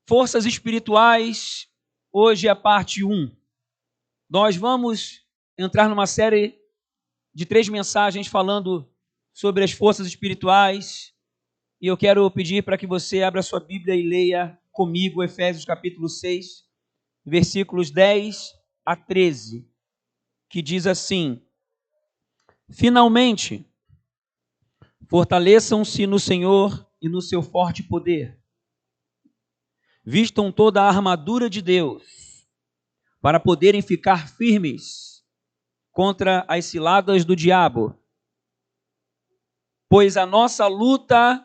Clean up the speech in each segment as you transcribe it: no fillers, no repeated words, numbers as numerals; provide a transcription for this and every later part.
Forças espirituais, hoje é a parte 1. Nós vamos entrar numa série de 3 mensagens falando sobre as forças espirituais. E eu quero pedir para que você abra sua Bíblia e leia comigo Efésios capítulo 6, versículos 10 a 13, que diz assim: Finalmente, fortaleçam-se no Senhor e no seu forte poder. Vistam toda a armadura de Deus, para poderem ficar firmes contra as ciladas do diabo. Pois a nossa luta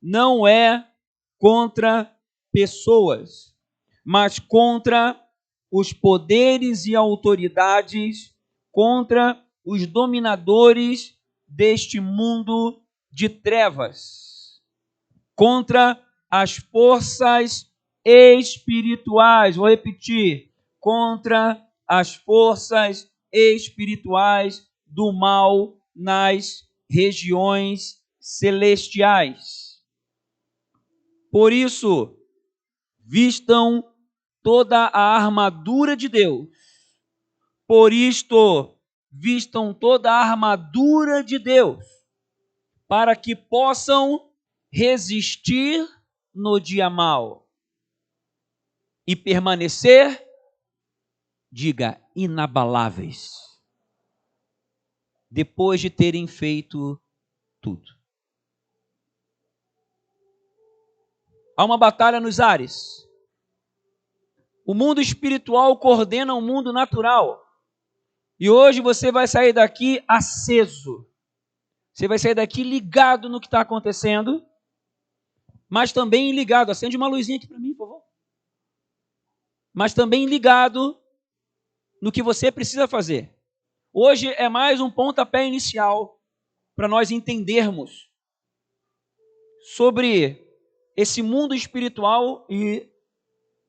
não é contra pessoas, mas contra os poderes e autoridades, contra os dominadores deste mundo de trevas, contra as forças espirituais. Vou repetir: contra as forças espirituais do mal nas regiões celestiais. Por isso, vistam toda a armadura de Deus. Por isto, vistam toda a armadura de Deus, para que possam resistir no dia mau e permanecer, diga, inabaláveis, depois de terem feito tudo. Há uma batalha nos ares. O mundo espiritual coordena o mundo natural. E hoje você vai sair daqui aceso. Você vai sair daqui ligado no que está acontecendo, mas também ligado. Acende uma luzinha aqui para mim, por favor. Mas também ligado no que você precisa fazer. Hoje é mais um pontapé inicial para nós entendermos sobre esse mundo espiritual e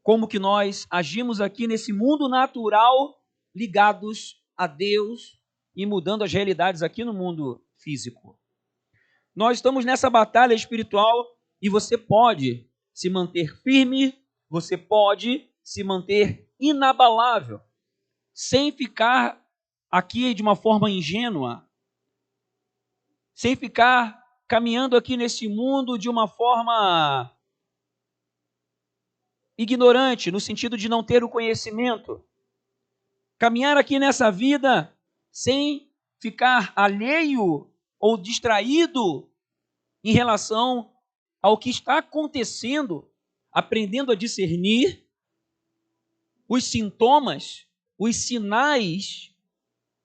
como que nós agimos aqui nesse mundo natural ligados a Deus e mudando as realidades aqui no mundo físico. Nós estamos nessa batalha espiritual e você pode se manter firme, você pode se manter inabalável, sem ficar aqui de uma forma ingênua, sem ficar caminhando aqui nesse mundo de uma forma ignorante, no sentido de não ter o conhecimento. Caminhar aqui nessa vida sem ficar alheio ou distraído em relação ao que está acontecendo, aprendendo a discernir os sintomas, os sinais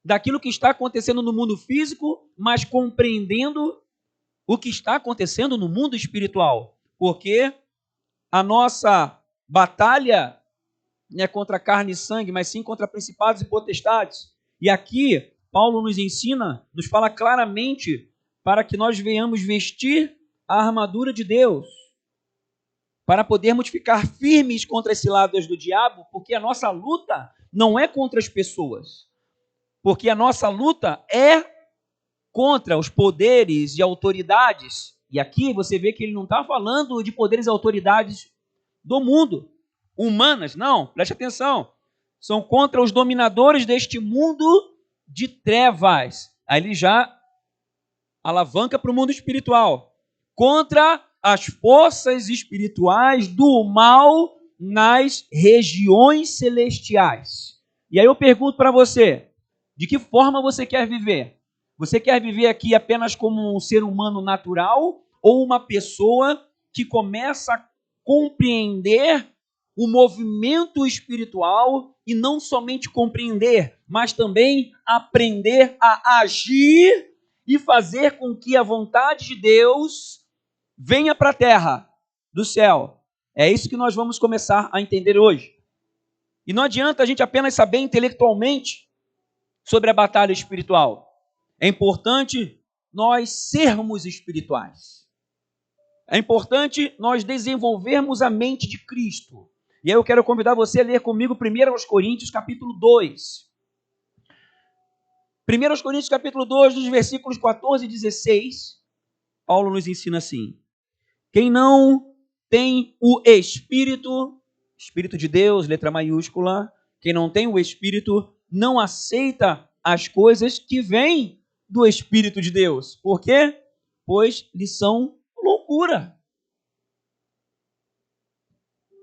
daquilo que está acontecendo no mundo físico, mas compreendendo o que está acontecendo no mundo espiritual. Porque a nossa batalha não é contra carne e sangue, mas sim contra principados e potestades. E aqui, Paulo nos ensina, nos fala claramente para que nós venhamos vestir a armadura de Deus, para podermos ficar firmes contra as ciladas do diabo, porque a nossa luta não é contra as pessoas, porque a nossa luta é contra os poderes e autoridades. E aqui você vê que ele não está falando de poderes e autoridades do mundo, humanas, não, preste atenção. São contra os dominadores deste mundo de trevas. Aí ele já alavanca para o mundo espiritual. Contra as forças espirituais do mal nas regiões celestiais. E aí eu pergunto para você, de que forma você quer viver? Você quer viver aqui apenas como um ser humano natural ou uma pessoa que começa a compreender o movimento espiritual e não somente compreender, mas também aprender a agir e fazer com que a vontade de Deus venha para a terra do céu? É isso que nós vamos começar a entender hoje. E não adianta a gente apenas saber intelectualmente sobre a batalha espiritual. É importante nós sermos espirituais. É importante nós desenvolvermos a mente de Cristo. E aí eu quero convidar você a ler comigo 1 Coríntios capítulo 2. 1 Coríntios capítulo 2, dos versículos 14 e 16, Paulo nos ensina assim: quem não tem o Espírito, Espírito de Deus, letra maiúscula, quem não tem o Espírito não aceita as coisas que vêm do Espírito de Deus. Por quê? Pois lhes são loucura.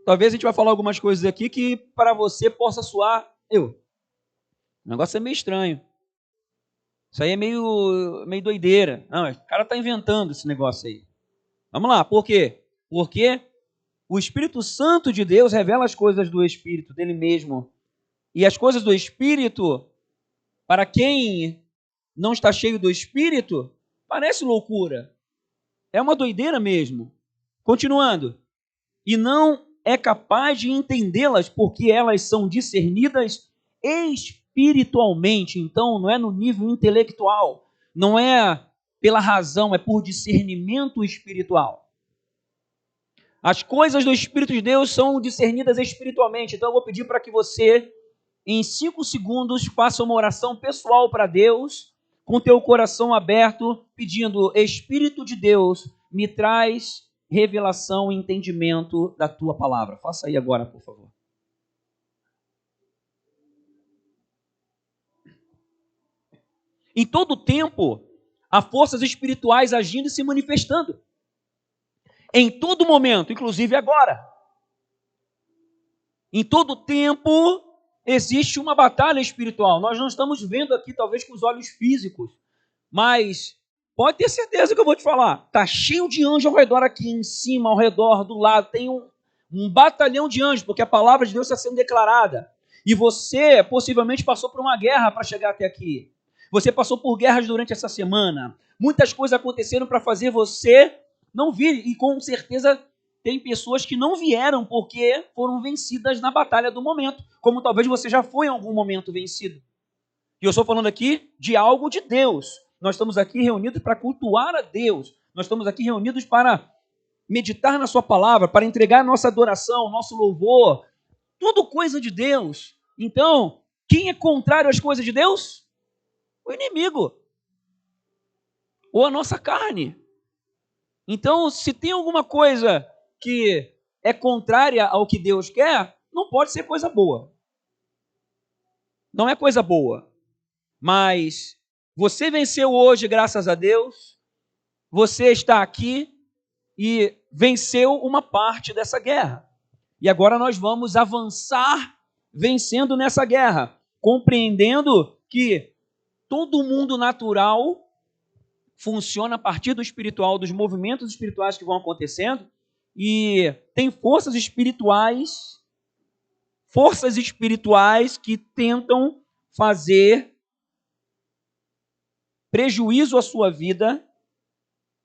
Talvez a gente vai falar algumas coisas aqui que para você possa soar, o negócio é meio estranho. Isso aí é meio doideira. Não, o cara está inventando esse negócio aí. Vamos lá, por quê? Porque o Espírito Santo de Deus revela as coisas do Espírito, dele mesmo. E as coisas do Espírito, para quem não está cheio do Espírito, parece loucura. É uma doideira mesmo. Continuando. E não é capaz de entendê-las porque elas são discernidas espiritualmente. Então, não é no nível intelectual, não é pela razão, é por discernimento espiritual. As coisas do Espírito de Deus são discernidas espiritualmente. Então, eu vou pedir para que você, em 5 segundos, faça uma oração pessoal para Deus, com teu coração aberto, pedindo: Espírito de Deus, me traz revelação e entendimento da tua palavra. Faça aí agora, por favor. Em todo tempo, há forças espirituais agindo e se manifestando. Em todo momento, inclusive agora. Em todo tempo, existe uma batalha espiritual. Nós não estamos vendo aqui, talvez, com os olhos físicos, mas pode ter certeza que eu vou te falar. Está cheio de anjos ao redor aqui, em cima, ao redor, do lado. Tem um batalhão de anjos, porque a palavra de Deus está sendo declarada. E você possivelmente passou por uma guerra para chegar até aqui. Você passou por guerras durante essa semana. Muitas coisas aconteceram para fazer você não vir. E com certeza tem pessoas que não vieram porque foram vencidas na batalha do momento. Como talvez você já foi em algum momento vencido. E eu estou falando aqui de algo de Deus. Nós estamos aqui reunidos para cultuar a Deus. Nós estamos aqui reunidos para meditar na sua palavra, para entregar nossa adoração, nosso louvor. Tudo coisa de Deus. Então, quem é contrário às coisas de Deus? O inimigo. Ou a nossa carne. Então, se tem alguma coisa que é contrária ao que Deus quer, não pode ser coisa boa. Não é coisa boa. Mas você venceu hoje, graças a Deus. Você está aqui e venceu uma parte dessa guerra. E agora nós vamos avançar vencendo nessa guerra, compreendendo que todo mundo natural funciona a partir do espiritual, dos movimentos espirituais que vão acontecendo, e tem forças espirituais que tentam fazer prejuízo à sua vida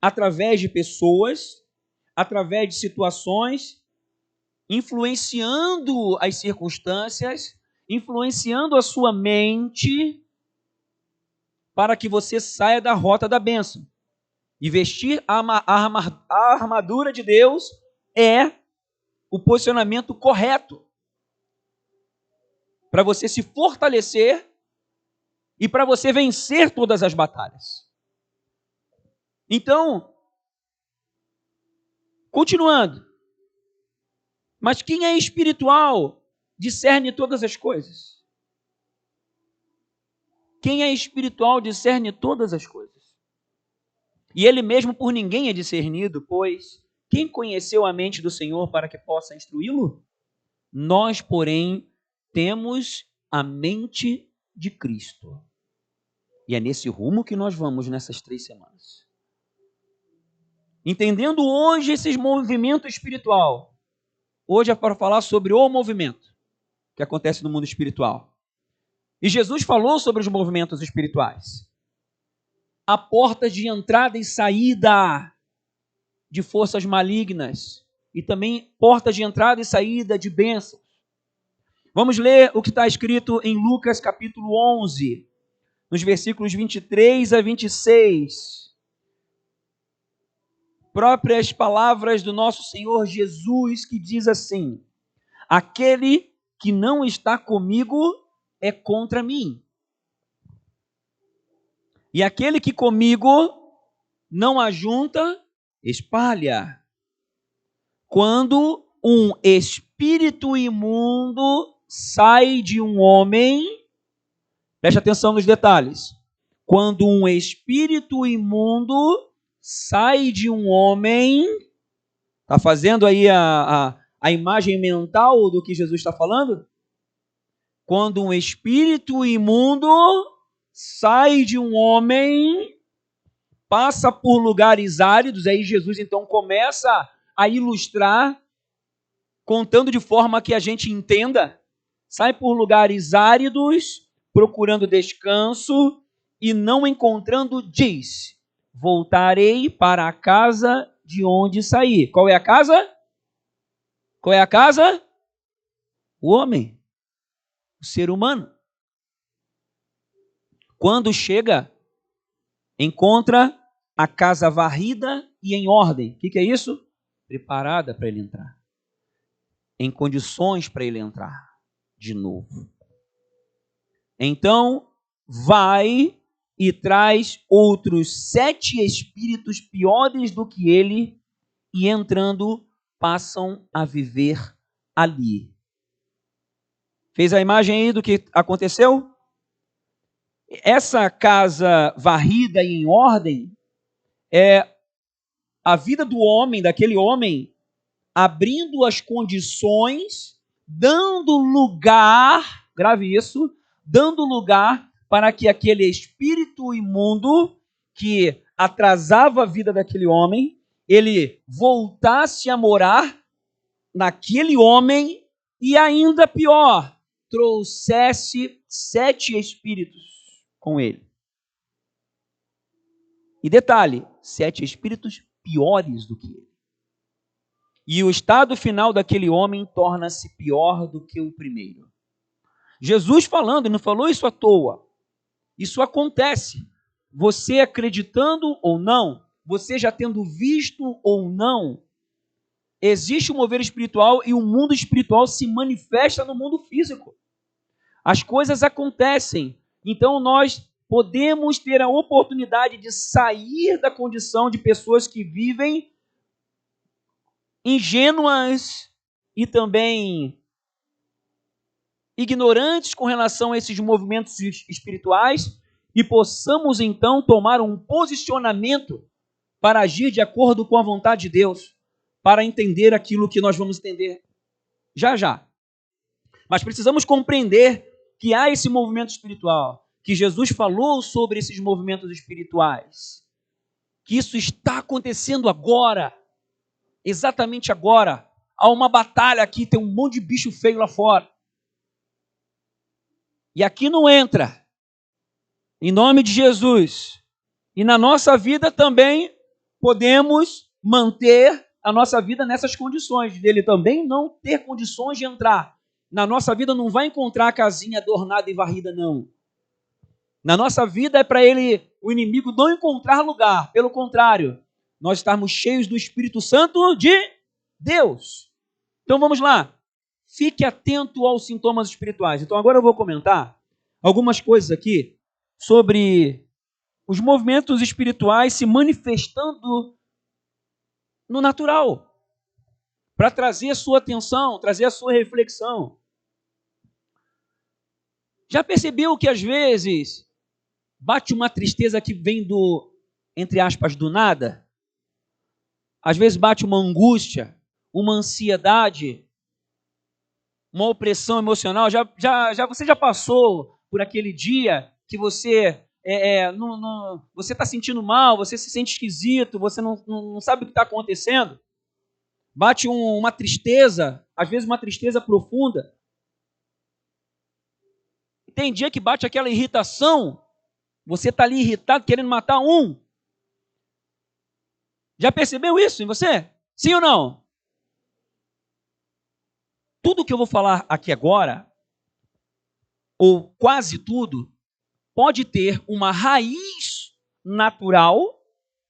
através de pessoas, através de situações, influenciando as circunstâncias, influenciando a sua mente para que você saia da rota da bênção. E vestir a armadura de Deus é o posicionamento correto para você se fortalecer e para você vencer todas as batalhas. Então, continuando. Mas quem é espiritual discerne todas as coisas. Quem é espiritual discerne todas as coisas. E ele mesmo por ninguém é discernido, pois quem conheceu a mente do Senhor para que possa instruí-lo? Nós, porém, temos a mente de Cristo. E é nesse rumo que nós vamos nessas 3 semanas. Entendendo hoje esse movimento espiritual. Hoje é para falar sobre o movimento que acontece no mundo espiritual. E Jesus falou sobre os movimentos espirituais. Há portas de entrada e saída de forças malignas. E também portas de entrada e saída de bênçãos. Vamos ler o que está escrito em Lucas capítulo 11, nos versículos 23 a 26. Próprias palavras do nosso Senhor Jesus, que diz assim: aquele que não está comigo é contra mim. E aquele que comigo não ajunta, espalha. quando um espírito imundo sai de um homem, preste atenção nos detalhes. Quando um espírito imundo sai de um homem, está fazendo aí a imagem mental do que Jesus está falando? Quando um espírito imundo sai de um homem, passa por lugares áridos, aí Jesus então começa a ilustrar, contando de forma que a gente entenda, sai por lugares áridos, procurando descanso, e não encontrando, diz: voltarei para a casa de onde saí. Qual é a casa? Qual é a casa? O homem, o ser humano. Quando chega, encontra a casa varrida e em ordem. O que é isso? Preparada para ele entrar. Em condições para ele entrar de novo. Então, vai e traz outros 7 espíritos piores do que ele, e entrando, passam a viver ali. Fez a imagem aí do que aconteceu? Essa casa varrida e em ordem é a vida do homem, daquele homem, abrindo as condições, dando lugar, grave isso, dando lugar para que aquele espírito imundo que atrasava a vida daquele homem, ele voltasse a morar naquele homem e, ainda pior, trouxesse 7 espíritos com ele. E detalhe, 7 espíritos piores do que ele. E o estado final daquele homem torna-se pior do que o primeiro. Jesus falando, ele não falou isso à toa. Isso acontece. Você acreditando ou não, você já tendo visto ou não, existe um mover espiritual e o mundo espiritual se manifesta no mundo físico. As coisas acontecem. Então nós podemos ter a oportunidade de sair da condição de pessoas que vivem ingênuas e também ignorantes com relação a esses movimentos espirituais, e possamos então tomar um posicionamento para agir de acordo com a vontade de Deus, para entender aquilo que nós vamos entender já já. Mas precisamos compreender que há esse movimento espiritual, que Jesus falou sobre esses movimentos espirituais, que isso está acontecendo agora, exatamente agora. Há uma batalha aqui, tem um monte de bicho feio lá fora. E aqui não entra. Em nome de Jesus. E na nossa vida também podemos manter a nossa vida nessas condições, dele também não ter condições de entrar. Na nossa vida não vai encontrar a casinha adornada e varrida, não. Na nossa vida é para ele, o inimigo, não encontrar lugar. Pelo contrário, nós estarmos cheios do Espírito Santo de Deus. Então vamos lá. Fique atento aos sintomas espirituais. Então agora eu vou comentar algumas coisas aqui sobre os movimentos espirituais se manifestando no natural, para trazer a sua atenção, trazer a sua reflexão. Já percebeu que às vezes bate uma tristeza que vem do, entre aspas, do nada? Às vezes bate uma angústia, uma ansiedade, uma opressão emocional. Você já passou por aquele dia que você você está sentindo mal, você se sente esquisito, você não sabe o que está acontecendo? Bate uma tristeza, às vezes uma tristeza profunda. Tem dia que bate aquela irritação, você está ali irritado, querendo matar um. Já percebeu isso em você? Sim ou não? Tudo que eu vou falar aqui agora, ou quase tudo, pode ter uma raiz natural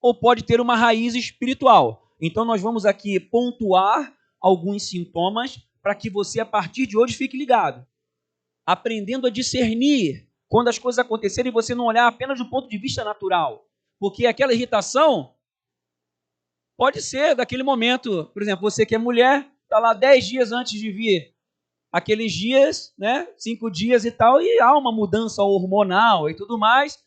ou pode ter uma raiz espiritual. Então nós vamos aqui pontuar alguns sintomas para que você, a partir de hoje, fique ligado. Aprendendo a discernir quando as coisas acontecerem, você não olhar apenas do ponto de vista natural. Porque aquela irritação Pode ser daquele momento, por exemplo, você que é mulher, está lá 10 dias antes de vir aqueles dias, né, 5 dias e tal, e há uma mudança hormonal e tudo mais,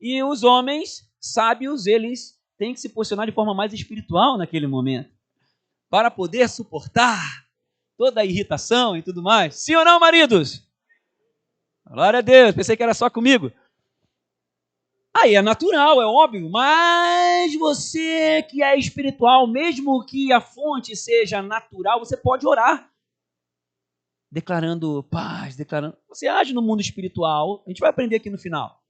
e os homens sábios, eles têm que se posicionar de forma mais espiritual naquele momento, para poder suportar toda a irritação e tudo mais. Sim ou não, maridos? Glória a Deus, pensei que era só comigo. Aí é natural, é óbvio, mas você que é espiritual, mesmo que a fonte seja natural, você pode orar, declarando paz, declarando... Você age no mundo espiritual, a gente vai aprender aqui no final,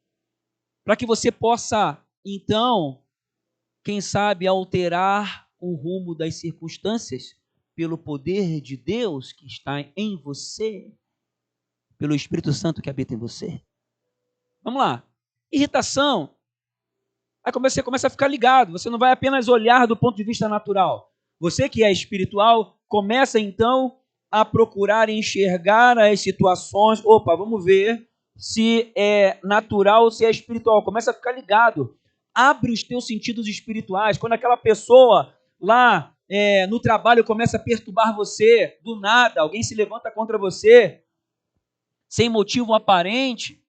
para que você possa, então, quem sabe, alterar o rumo das circunstâncias pelo poder de Deus que está em você, pelo Espírito Santo que habita em você. Vamos lá. Irritação. Aí você começa a ficar ligado. Você não vai apenas olhar do ponto de vista natural. Você que é espiritual, começa então a procurar enxergar as situações. Opa, vamos ver se é natural ou se é espiritual. Começa a ficar ligado. Abre os teus sentidos espirituais. Quando aquela pessoa lá no trabalho começa a perturbar você, do nada, alguém se levanta contra você, sem motivo aparente.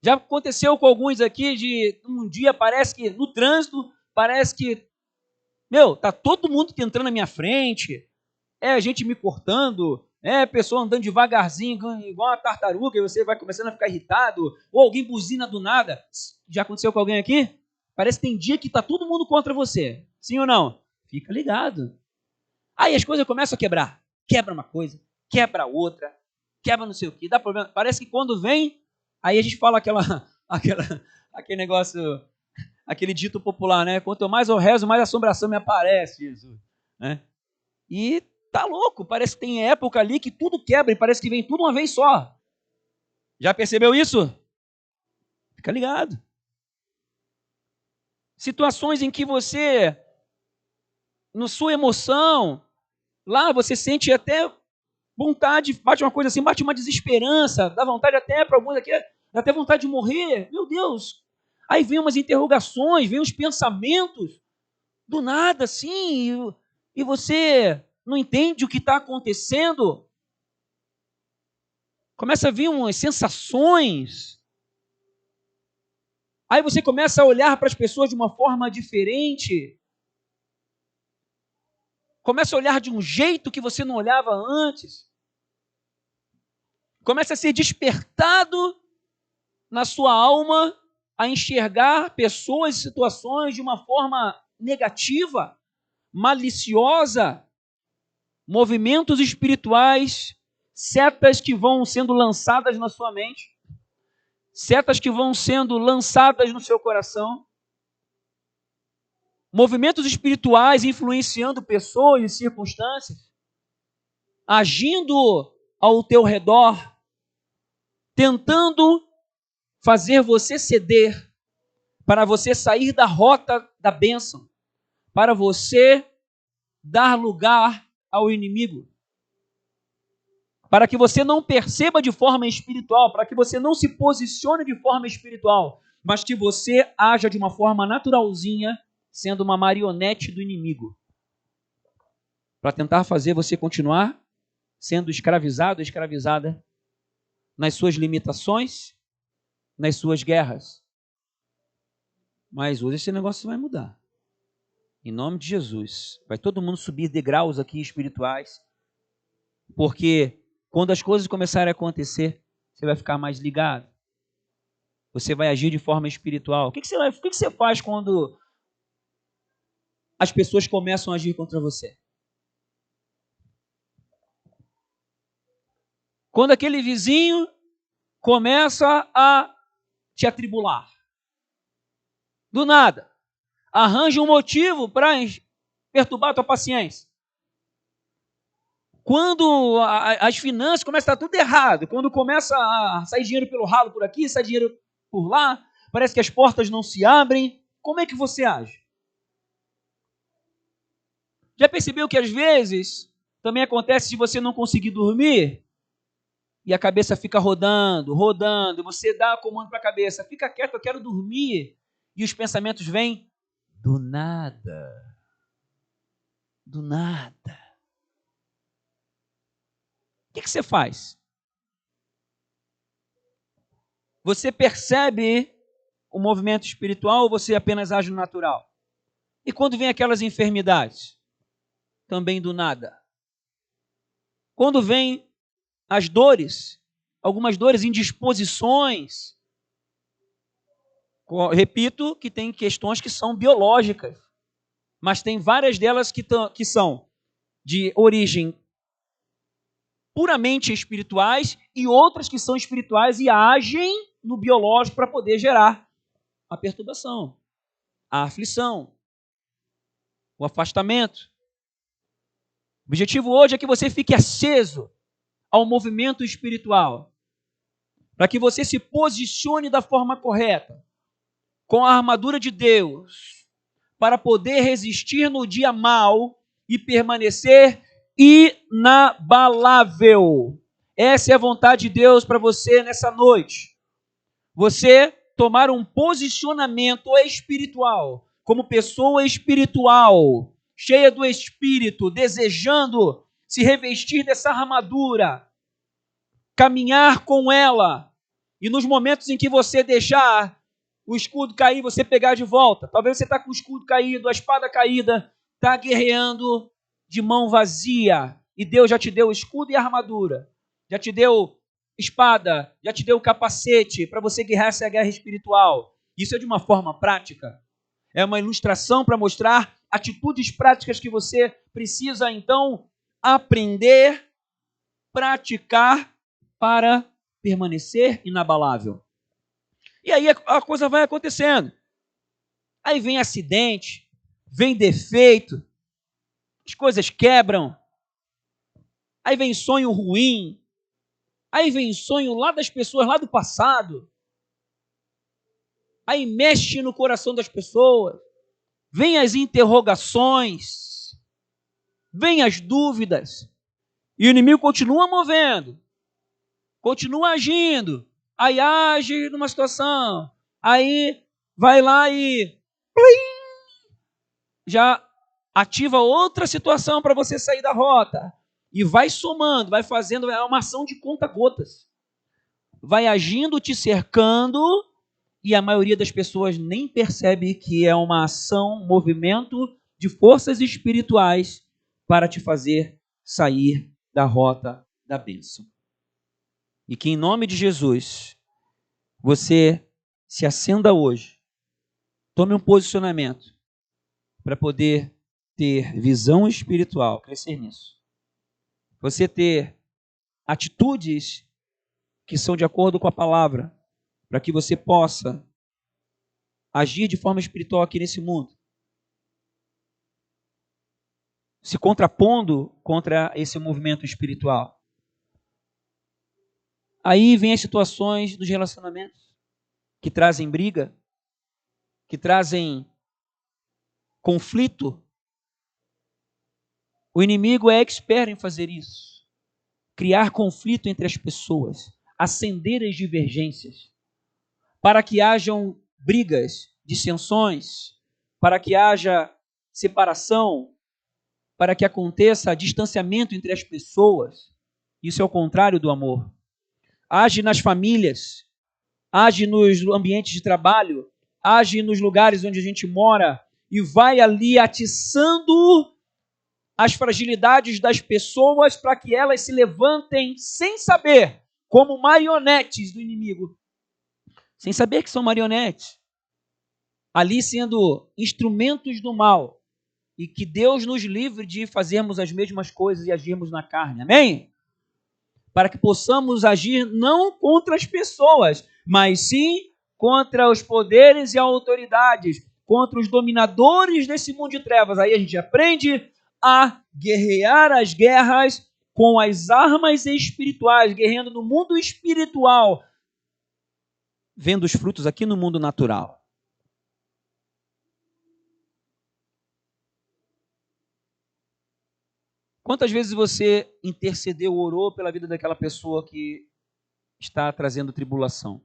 Já aconteceu com alguns aqui de um dia parece que no trânsito, parece que, tá todo mundo entrando na minha frente, a gente me cortando, a pessoa andando devagarzinho, igual uma tartaruga, e você vai começando a ficar irritado, ou alguém buzina do nada. Já aconteceu com alguém aqui? Parece que tem dia que está todo mundo contra você. Sim ou não? Fica ligado. Aí as coisas começam a quebrar. Quebra uma coisa, quebra outra, quebra não sei o que, dá problema. Parece que quando vem, aí a gente fala aquele negócio, aquele dito popular, né? Quanto mais eu rezo, mais assombração me aparece, Jesus. Né? E tá louco, parece que tem época ali que tudo quebra e parece que vem tudo uma vez só. Já percebeu isso? Fica ligado. Situações em que você, na sua emoção, lá você sente até vontade, bate uma coisa assim, bate uma desesperança, dá vontade até para alguns aqui, dá até vontade de morrer. Meu Deus! Aí vem umas interrogações, vem uns pensamentos, do nada assim, e você não entende o que está acontecendo. Começa a vir umas sensações. Aí você começa a olhar para as pessoas de uma forma diferente. Começa a olhar de um jeito que você não olhava antes. Começa a ser despertado na sua alma a enxergar pessoas e situações de uma forma negativa, maliciosa, movimentos espirituais, setas que vão sendo lançadas na sua mente, setas que vão sendo lançadas no seu coração, movimentos espirituais influenciando pessoas e circunstâncias, agindo ao teu redor, tentando fazer você ceder, para você sair da rota da bênção, para você dar lugar ao inimigo, para que você não perceba de forma espiritual, para que você não se posicione de forma espiritual, mas que você haja de uma forma naturalzinha, sendo uma marionete do inimigo, para tentar fazer você continuar sendo escravizado, escravizada nas suas limitações, nas suas guerras. Mas hoje esse negócio vai mudar. Em nome de Jesus. Vai todo mundo subir degraus aqui espirituais. Porque quando as coisas começarem a acontecer, você vai ficar mais ligado. Você vai agir de forma espiritual. O que você faz quando as pessoas começam a agir contra você? Quando aquele vizinho começa a te atribular. Do nada. Arranja um motivo para perturbar a tua paciência. Quando as finanças começam a estar tudo errado, quando começa a sair dinheiro pelo ralo por aqui, sai dinheiro por lá, parece que as portas não se abrem, como é que você age? Já percebeu que às vezes também acontece de você não conseguir dormir e a cabeça fica rodando, rodando, você dá comando para a cabeça, fica quieto, eu quero dormir, e os pensamentos vêm Do nada. Do nada. O que você faz? Você percebe o movimento espiritual ou você apenas age no natural? E quando vem aquelas enfermidades? Também do nada. Quando vem as dores, algumas dores, indisposições, repito que tem questões que são biológicas, mas tem várias delas que são de origem puramente espirituais e outras que são espirituais e agem no biológico para poder gerar a perturbação, a aflição, o afastamento. O objetivo hoje é que você fique aceso ao movimento espiritual, para que você se posicione da forma correta, com a armadura de Deus, para poder resistir no dia mau e permanecer inabalável. Essa é a vontade de Deus para você nessa noite. Você tomar um posicionamento espiritual, como pessoa espiritual, cheia do Espírito, desejando se revestir dessa armadura, caminhar com ela, e nos momentos em que você deixar o escudo cair, você pegar de volta. Talvez você está com o escudo caído, a espada caída, está guerreando de mão vazia, e Deus já te deu o escudo e a armadura, já te deu espada, já te deu o capacete para você guerrear essa guerra espiritual. Isso é de uma forma prática, é uma ilustração para mostrar atitudes práticas que você precisa então aprender, praticar para permanecer inabalável. E aí a coisa vai acontecendo. Aí vem acidente, vem defeito, as coisas quebram, aí vem sonho ruim, aí vem sonho lá das pessoas, lá do passado, aí mexe no coração das pessoas, vem as interrogações, vem as dúvidas, e o inimigo continua movendo, continua agindo, aí age numa situação, aí vai lá e já ativa outra situação para você sair da rota, e vai somando, vai fazendo, é uma ação de conta-gotas, vai agindo, te cercando, e a maioria das pessoas nem percebe que é uma ação, um movimento de forças espirituais para te fazer sair da rota da bênção. E que em nome de Jesus, você se acenda hoje, tome um posicionamento para poder ter visão espiritual, crescer nisso. Você ter atitudes que são de acordo com a palavra, para que você possa agir de forma espiritual aqui nesse mundo, se contrapondo contra esse movimento espiritual. Aí vem as situações dos relacionamentos, que trazem briga, que trazem conflito. O inimigo é expert em fazer isso, criar conflito entre as pessoas, acender as divergências, para que hajam brigas, dissensões, para que haja separação, para que aconteça distanciamento entre as pessoas. Isso é o contrário do amor. Age nas famílias, age nos ambientes de trabalho, age nos lugares onde a gente mora e vai ali atiçando as fragilidades das pessoas para que elas se levantem sem saber, como marionetes do inimigo, sem saber que são marionetes, ali sendo instrumentos do mal, e que Deus nos livre de fazermos as mesmas coisas e agirmos na carne, amém? Para que possamos agir não contra as pessoas, mas sim contra os poderes e autoridades, contra os dominadores desse mundo de trevas. Aí a gente aprende a guerrear as guerras com as armas espirituais, guerreando no mundo espiritual, vendo os frutos aqui no mundo natural. Quantas vezes você intercedeu, orou pela vida daquela pessoa que está trazendo tribulação?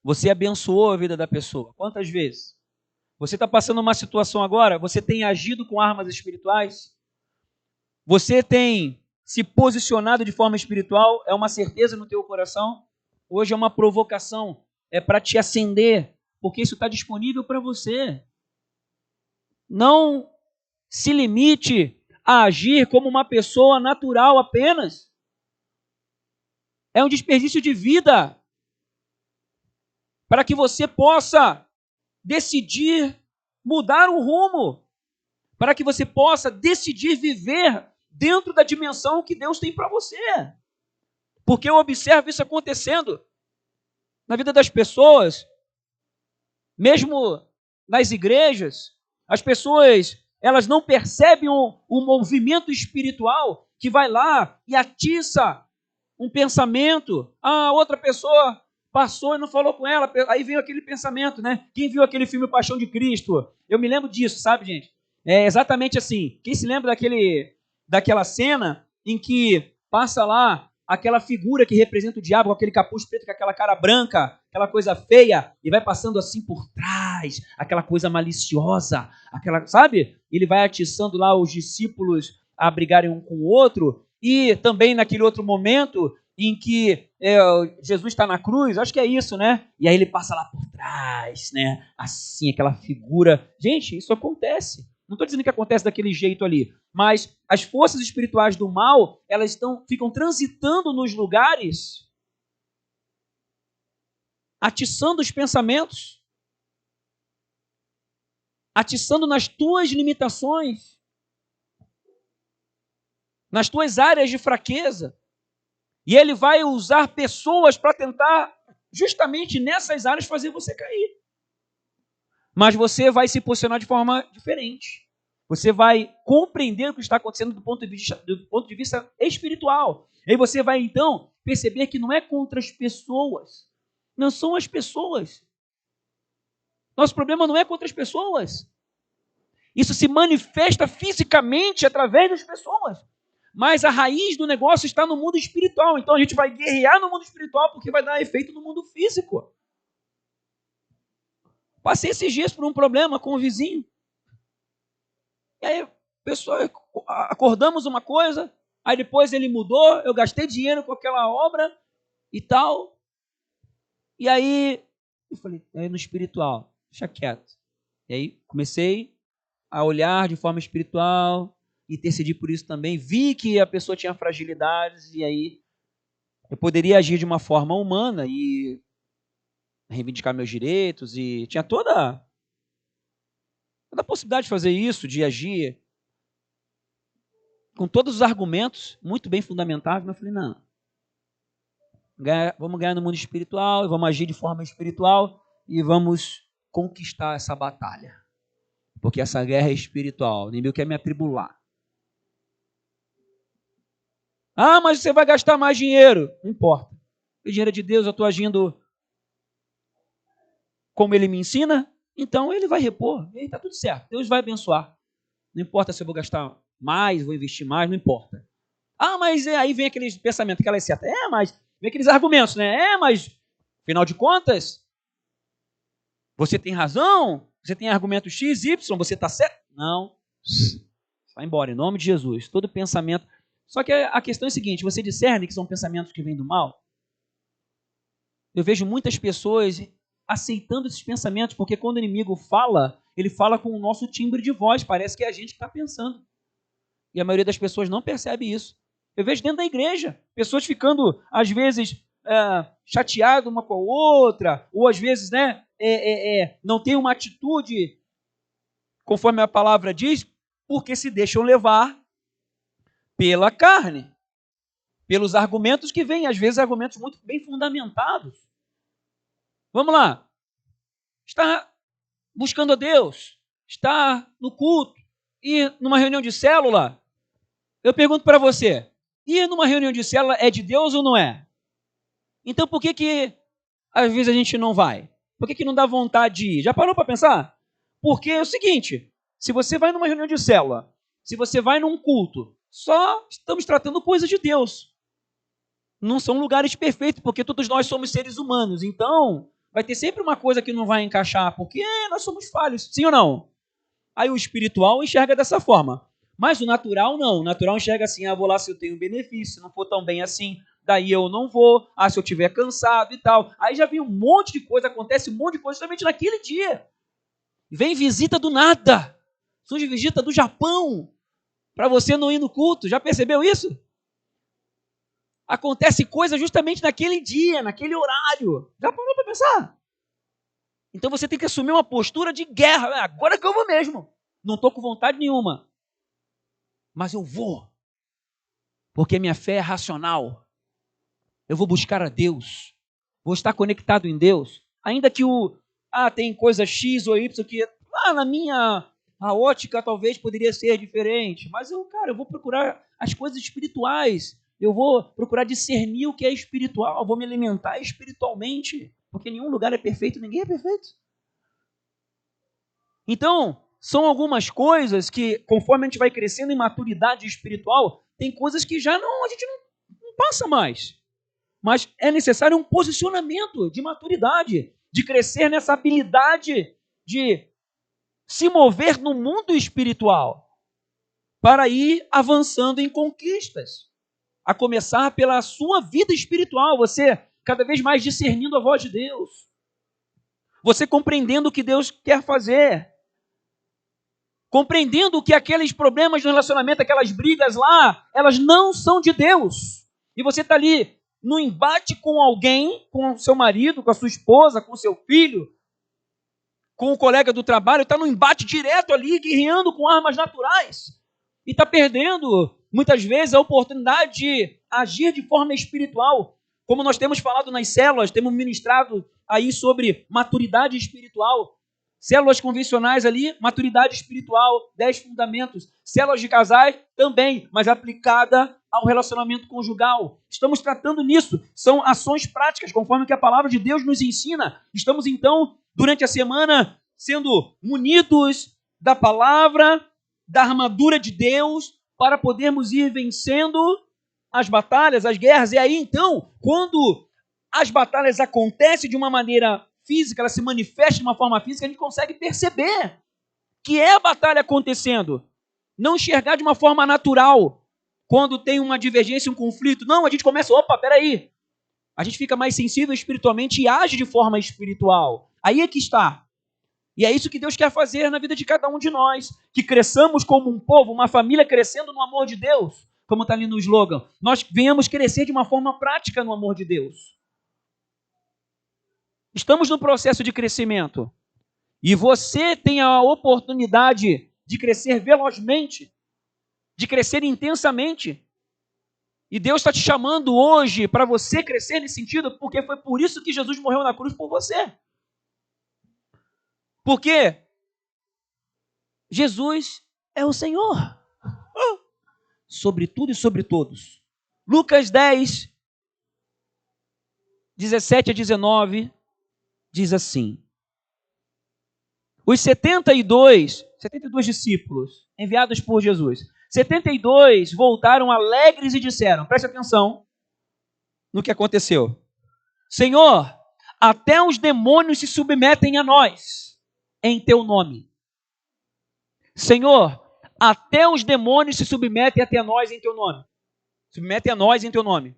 Você abençoou a vida da pessoa? Quantas vezes? Você está passando uma situação agora, você tem agido com armas espirituais? Você tem se posicionado de forma espiritual? É uma certeza no teu coração? Hoje é uma provocação, é para te acender, porque isso está disponível para você. Não se limite a agir como uma pessoa natural apenas. É um desperdício de vida para que você possa decidir mudar o rumo, para que você possa decidir viver dentro da dimensão que Deus tem para você. Porque eu observo isso acontecendo na vida das pessoas, mesmo nas igrejas. As pessoas, elas não percebem o movimento espiritual que vai lá e atiça um pensamento. Ah, outra pessoa passou e não falou com ela. Aí veio aquele pensamento, né? Quem viu aquele filme Paixão de Cristo? Eu me lembro disso, sabe, gente? É exatamente assim. Quem se lembra daquela cena em que passa lá aquela figura que representa o diabo com aquele capuz preto, com aquela cara branca, aquela coisa feia, e vai passando assim por trás, aquela coisa maliciosa, aquela, sabe? Ele vai atiçando lá os discípulos a brigarem um com o outro, e também naquele outro momento em que Jesus está na cruz, acho que é isso, né? E aí ele passa lá por trás, né? Assim, aquela figura. Gente, isso acontece. Não estou dizendo que acontece daquele jeito ali, mas as forças espirituais do mal, elas ficam transitando nos lugares, atiçando os pensamentos, atiçando nas tuas limitações, nas tuas áreas de fraqueza. E ele vai usar pessoas para tentar, justamente nessas áreas, fazer você cair. Mas você vai se posicionar de forma diferente. Você vai compreender o que está acontecendo do ponto de vista espiritual. E aí você vai, então, perceber que não é contra as pessoas. Não são as pessoas. Nosso problema não é contra as pessoas. Isso se manifesta fisicamente através das pessoas. Mas a raiz do negócio está no mundo espiritual. Então a gente vai guerrear no mundo espiritual porque vai dar efeito no mundo físico. Passei esses dias por um problema com o vizinho. E aí, pessoal, acordamos uma coisa, aí depois ele mudou, eu gastei dinheiro com aquela obra e tal. E aí, eu falei, no espiritual, deixa quieto. E aí comecei a olhar de forma espiritual, intercedi por isso também, vi que a pessoa tinha fragilidades, e aí eu poderia agir de uma forma humana e reivindicar meus direitos, e tinha toda a possibilidade de fazer isso, de agir com todos os argumentos muito bem fundamentados, mas eu falei, não, vamos ganhar no mundo espiritual, vamos agir de forma espiritual e vamos conquistar essa batalha. Porque essa guerra é espiritual, o inimigo quer me atribular. Ah, mas você vai gastar mais dinheiro. Não importa. O dinheiro é de Deus, eu estou agindo como Ele me ensina, então Ele vai repor. E está tudo certo, Deus vai abençoar. Não importa se eu vou gastar mais, vou investir mais, não importa. Ah, mas aí vem aqueles pensamentos, aquela certa. Mas vem aqueles argumentos, né? Mas, afinal de contas, você tem razão, você tem argumento X, Y, você está certo. Não. Vai embora, em nome de Jesus. Todo pensamento. Só que a questão é a seguinte, você discerne que são pensamentos que vêm do mal? Eu vejo muitas pessoas aceitando esses pensamentos, porque quando o inimigo fala, ele fala com o nosso timbre de voz, parece que é a gente que está pensando. E a maioria das pessoas não percebe isso. Eu vejo dentro da igreja, pessoas ficando, às vezes, chateadas uma com a outra, ou às vezes, né, não tem uma atitude, conforme a palavra diz, porque se deixam levar pela carne, pelos argumentos que vêm, às vezes argumentos muito bem fundamentados. Vamos lá. Está buscando a Deus, está no culto, e numa reunião de célula, eu pergunto para você, ir numa reunião de célula é de Deus ou não é? Então por que às vezes a gente não vai? Por que não dá vontade de ir? Já parou para pensar? Porque é o seguinte, se você vai numa reunião de célula, se você vai num culto, só estamos tratando coisas de Deus. Não são lugares perfeitos, porque todos nós somos seres humanos. Então, vai ter sempre uma coisa que não vai encaixar, porque nós somos falhos, sim ou não? Aí o espiritual enxerga dessa forma. Mas o natural não. O natural enxerga assim, vou lá se eu tenho benefício, se não for tão bem assim, daí eu não vou, se eu estiver cansado e tal. Aí já vem um monte de coisa, acontece um monte de coisa justamente naquele dia. Vem visita do nada. Surge visita do Japão, para você não ir no culto. Já percebeu isso? Acontece coisa justamente naquele dia, naquele horário. Já parou para pensar? Então você tem que assumir uma postura de guerra. Agora que eu vou mesmo. Não estou com vontade nenhuma. Mas eu vou. Porque minha fé é racional. Eu vou buscar a Deus. Vou estar conectado em Deus. Ainda que tem coisa X ou Y que na minha a ótica talvez poderia ser diferente. Mas eu vou procurar as coisas espirituais. Eu vou procurar discernir o que é espiritual. Eu vou me alimentar espiritualmente. Porque nenhum lugar é perfeito, ninguém é perfeito. Então, são algumas coisas que, conforme a gente vai crescendo em maturidade espiritual, tem coisas que já a gente não passa mais. Mas é necessário um posicionamento de maturidade, de crescer nessa habilidade de se mover no mundo espiritual para ir avançando em conquistas. A começar pela sua vida espiritual, você cada vez mais discernindo a voz de Deus. Você compreendendo o que Deus quer fazer. Compreendendo que aqueles problemas no relacionamento, aquelas brigas lá, elas não são de Deus. E você está ali no embate com alguém, com o seu marido, com a sua esposa, com o seu filho, com o colega do trabalho, está no embate direto ali, guerreando com armas naturais. E está perdendo, muitas vezes, a oportunidade de agir de forma espiritual. Como nós temos falado nas células, temos ministrado aí sobre maturidade espiritual. Células convencionais ali, maturidade espiritual, 10 fundamentos. Células de casais também, mas aplicada ao relacionamento conjugal. Estamos tratando nisso. São ações práticas, conforme que a palavra de Deus nos ensina. Estamos, então, durante a semana, sendo munidos da palavra, da armadura de Deus, para podermos ir vencendo as batalhas, as guerras. E aí, então, quando as batalhas acontecem de uma maneira física, ela se manifesta de uma forma física, a gente consegue perceber que é a batalha acontecendo. Não enxergar de uma forma natural, quando tem uma divergência, um conflito. Não, a gente começa, peraí. A gente fica mais sensível espiritualmente e age de forma espiritual. Aí é que está. E é isso que Deus quer fazer na vida de cada um de nós. Que cresçamos como um povo, uma família crescendo no amor de Deus. Como está ali no slogan. Nós venhamos crescer de uma forma prática no amor de Deus. Estamos no processo de crescimento. E você tem a oportunidade de crescer velozmente, de crescer intensamente. E Deus está te chamando hoje para você crescer nesse sentido, porque foi por isso que Jesus morreu na cruz por você. Porque Jesus é o Senhor. Sobre tudo e sobre todos. Lucas 10, 17 a 19, diz assim. Os 72 discípulos enviados por Jesus, 72 voltaram alegres e disseram, preste atenção no que aconteceu. Senhor, até os demônios se submetem a nós, em teu nome. Senhor, até os demônios se submetem até nós em teu nome. Submetem a nós em teu nome.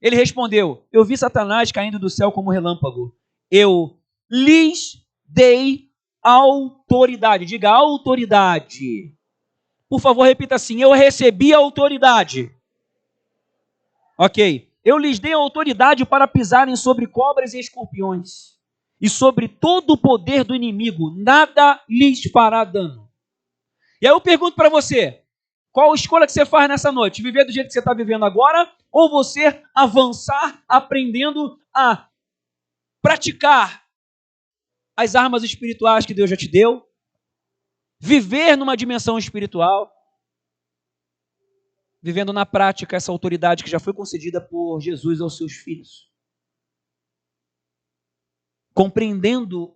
Ele respondeu, eu vi Satanás caindo do céu como relâmpago. Eu lhes dei autoridade. Diga autoridade. Por favor, repita assim, eu recebi autoridade. Ok. Eu lhes dei autoridade para pisarem sobre cobras e escorpiões. E sobre todo o poder do inimigo. Nada lhes fará dano. E aí eu pergunto para você, qual a escolha que você faz nessa noite? Viver do jeito que você está vivendo agora? Ou você avançar aprendendo a praticar as armas espirituais que Deus já te deu? Viver numa dimensão espiritual? Vivendo na prática essa autoridade que já foi concedida por Jesus aos seus filhos. Compreendendo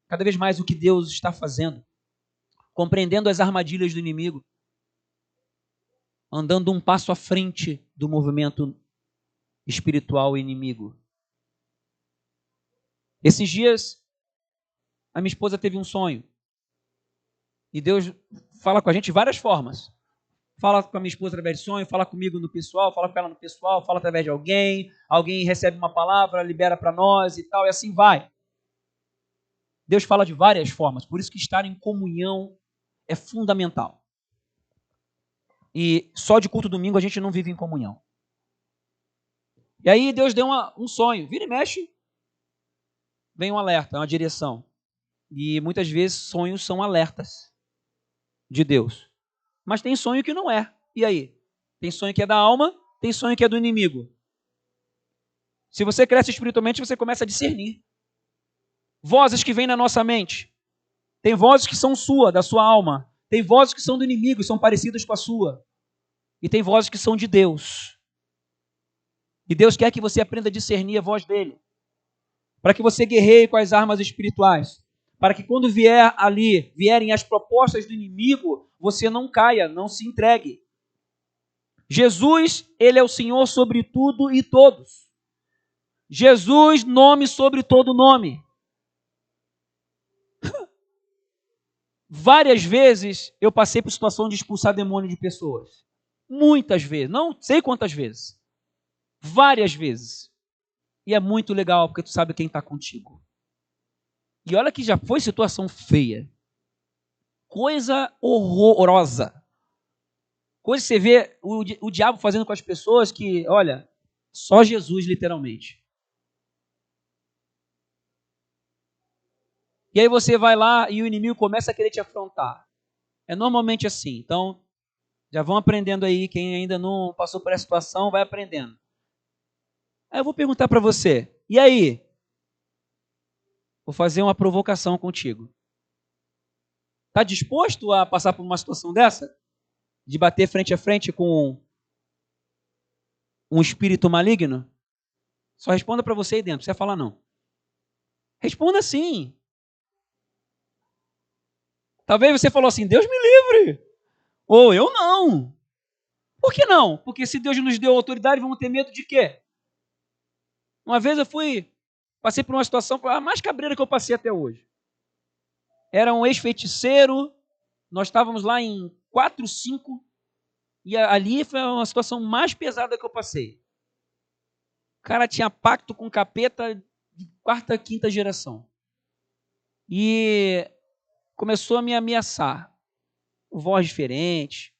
cada vez mais o que Deus está fazendo. Compreendendo as armadilhas do inimigo. Andando um passo à frente do movimento espiritual inimigo. Esses dias, a minha esposa teve um sonho. E Deus fala com a gente de várias formas. Fala com a minha esposa através de sonho, fala comigo no pessoal, fala com ela no pessoal, fala através de alguém, alguém recebe uma palavra, libera para nós e tal, e assim vai. Deus fala de várias formas, por isso que estar em comunhão é fundamental. E só de culto domingo a gente não vive em comunhão. E aí Deus deu um sonho, vira e mexe, vem um alerta, uma direção. E muitas vezes sonhos são alertas de Deus. Mas tem sonho que não é. E aí? Tem sonho que é da alma, tem sonho que é do inimigo. Se você cresce espiritualmente, você começa a discernir. Vozes que vêm na nossa mente. Tem vozes que são da sua alma. Tem vozes que são do inimigo, são parecidas com a sua. E tem vozes que são de Deus. E Deus quer que você aprenda a discernir a voz dele. Para que você guerreie com as armas espirituais. Para que quando vierem as propostas do inimigo, você não caia, não se entregue. Jesus, ele é o Senhor sobre tudo e todos. Jesus, nome sobre todo nome. Várias vezes eu passei por situação de expulsar demônio de pessoas. Muitas vezes, não sei quantas vezes. Várias vezes. E é muito legal, porque tu sabe quem está contigo. E olha que já foi situação feia. Coisa horrorosa. Coisa que você vê o diabo fazendo com as pessoas que, olha, só Jesus literalmente. E aí você vai lá e o inimigo começa a querer te afrontar. É normalmente assim. Então, já vão aprendendo aí. Quem ainda não passou por essa situação, vai aprendendo. Aí eu vou perguntar para você. E aí? Vou fazer uma provocação contigo. Está disposto a passar por uma situação dessa? De bater frente a frente com um espírito maligno? Só responda para você aí dentro. Não precisa falar não. Responda sim. Talvez você falou assim, Deus me livre. Ou eu não. Por que não? Porque se Deus nos deu autoridade, vamos ter medo de quê? Uma vez passei por uma situação, a mais cabreira que eu passei até hoje. Era um ex-feiticeiro, nós estávamos lá em 4, 5, e ali foi uma situação mais pesada que eu passei. O cara tinha pacto com capeta de 4ª, 5ª geração. E começou a me ameaçar. Voz diferente.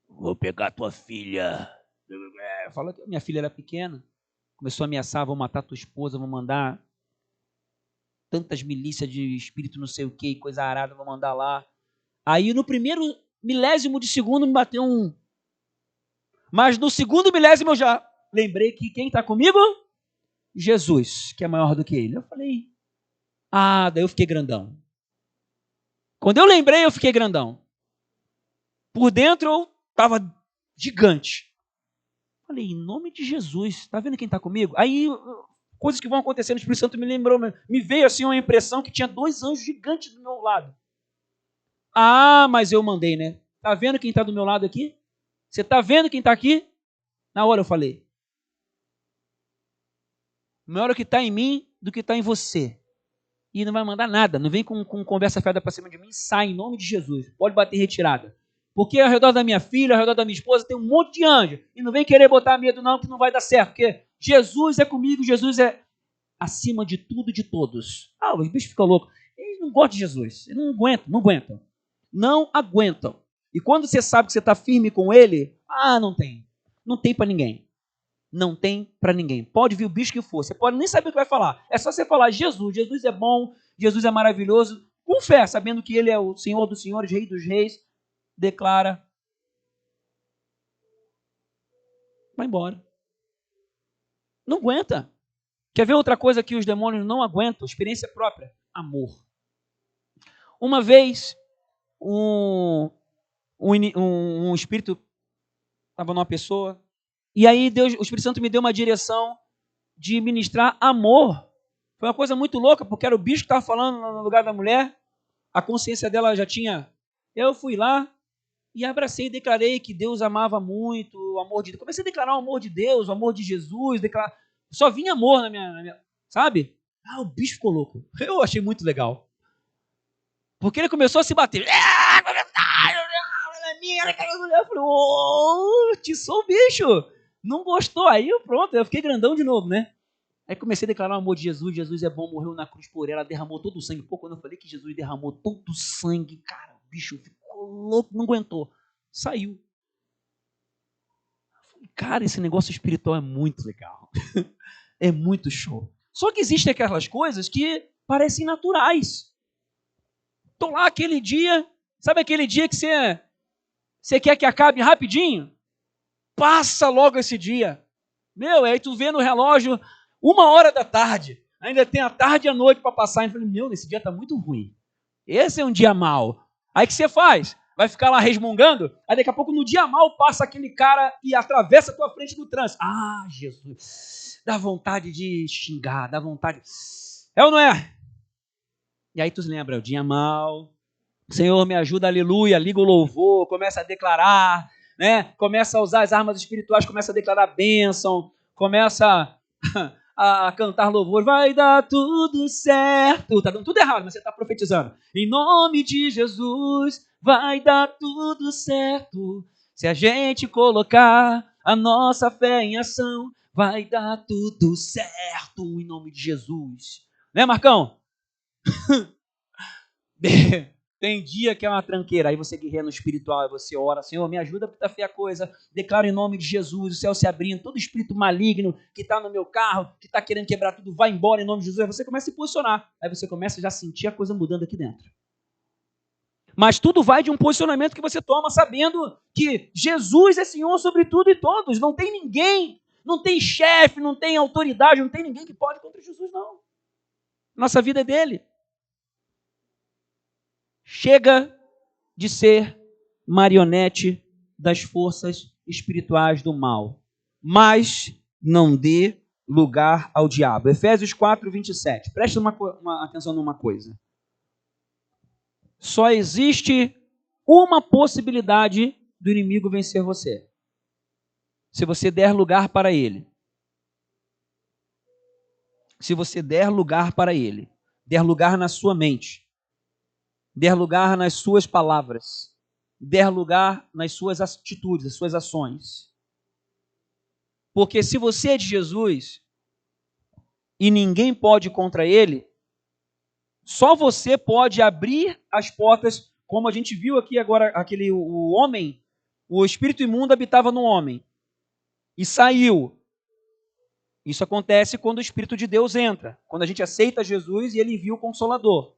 Vou pegar tua filha. Fala que minha filha era pequena. Começou a ameaçar, vou matar tua esposa, vou mandar tantas milícias de espírito não sei o que, coisa arada, vou mandar lá. Aí no primeiro milésimo de segundo me bateu um. Mas no segundo milésimo eu já lembrei que quem está comigo? Jesus, que é maior do que ele. Eu falei, daí eu fiquei grandão. Quando eu lembrei, eu fiquei grandão. Por dentro eu estava gigante. Falei, em nome de Jesus, está vendo quem está comigo? Aí, coisas que vão acontecendo, o Espírito Santo me veio assim uma impressão que tinha 2 anjos gigantes do meu lado. Mas eu mandei, né? Está vendo quem está do meu lado aqui? Você está vendo quem está aqui? Na hora eu falei. Maior o que está em mim do que está em você. E não vai mandar nada. Não vem com conversa fiada para cima de mim. Sai em nome de Jesus. Pode bater retirada. Porque ao redor da minha filha, ao redor da minha esposa, tem um monte de anjo. E não vem querer botar medo não, que não vai dar certo. Porque Jesus é comigo, Jesus é acima de tudo e de todos. Os bichos ficam loucos. Eles não gostam de Jesus. Eles não aguentam. Não aguentam. E quando você sabe que você está firme com ele, não tem. Não tem para ninguém. Não tem para ninguém. Pode vir o bicho que for. Você pode nem saber o que vai falar. É só você falar Jesus. Jesus é bom. Jesus é maravilhoso. Com fé, sabendo que ele é o Senhor dos senhores, Rei dos reis. Declara. Vai embora. Não aguenta. Quer ver outra coisa que os demônios não aguentam? Experiência própria. Amor. Uma vez, um espírito estava numa pessoa. E aí o Espírito Santo me deu uma direção de ministrar amor. Foi uma coisa muito louca, porque era o bicho que estava falando no lugar da mulher. A consciência dela já tinha... Eu fui lá e abracei e declarei que Deus amava muito, o amor de Deus. Comecei a declarar o amor de Deus, o amor de Jesus, Só vinha amor na minha... Sabe? O bicho ficou louco. Eu achei muito legal. Porque ele começou a se bater. Eu falei, tiçou o bicho. Não gostou. Aí pronto, eu fiquei grandão de novo, né? Aí comecei a declarar o amor de Jesus. Jesus é bom, morreu na cruz por ela, derramou todo o sangue. Pô, quando eu falei que Jesus derramou todo o sangue, cara, o bicho ficou louco, não aguentou. Saiu. Cara, esse negócio espiritual é muito legal. É muito show. Só que existem aquelas coisas que parecem naturais. Tô lá aquele dia, sabe aquele dia que você quer que acabe rapidinho? Passa logo esse dia. Aí tu vê no relógio 1h da tarde. Ainda tem a tarde e a noite para passar. E eu falei, esse dia tá muito ruim. Esse é um dia mau. Aí o que você faz? Vai ficar lá resmungando? Aí daqui a pouco no dia mau passa aquele cara e atravessa a tua frente no trânsito. Jesus. Dá vontade de xingar, dá vontade. É ou não é? E aí tu lembra, o dia mau. Senhor, me ajuda, aleluia, liga o louvor, começa a declarar, né? Começa a usar as armas espirituais, começa a declarar bênção, começa a cantar louvor, vai dar tudo certo. Tá dando tudo errado, mas você está profetizando. Em nome de Jesus, vai dar tudo certo. Se a gente colocar a nossa fé em ação, vai dar tudo certo em nome de Jesus. Né, Marcão? Tem dia que é uma tranqueira, aí você guerreia no espiritual, aí você ora, Senhor, me ajuda porque tá feia a coisa, declaro em nome de Jesus, o céu se abrindo, todo espírito maligno que está no meu carro, que está querendo quebrar tudo, vai embora em nome de Jesus, aí você começa a se posicionar, aí você começa a já sentir a coisa mudando aqui dentro. Mas tudo vai de um posicionamento que você toma, sabendo que Jesus é Senhor sobre tudo e todos, não tem ninguém, não tem chefe, não tem autoridade, não tem ninguém que pode contra Jesus, não. Nossa vida é dele. Chega de ser marionete das forças espirituais do mal, mas não dê lugar ao diabo. Efésios 4:27. Preste uma atenção numa coisa. Só existe uma possibilidade do inimigo vencer você. Se você der lugar para ele. Se você der lugar para ele. Der lugar na sua mente. Der lugar nas suas palavras. Der lugar nas suas atitudes, nas suas ações. Porque se você é de Jesus e ninguém pode ir contra ele, só você pode abrir as portas, como a gente viu aqui agora, o homem, o espírito imundo habitava no homem e saiu. Isso acontece quando o Espírito de Deus entra, quando a gente aceita Jesus e ele envia o Consolador.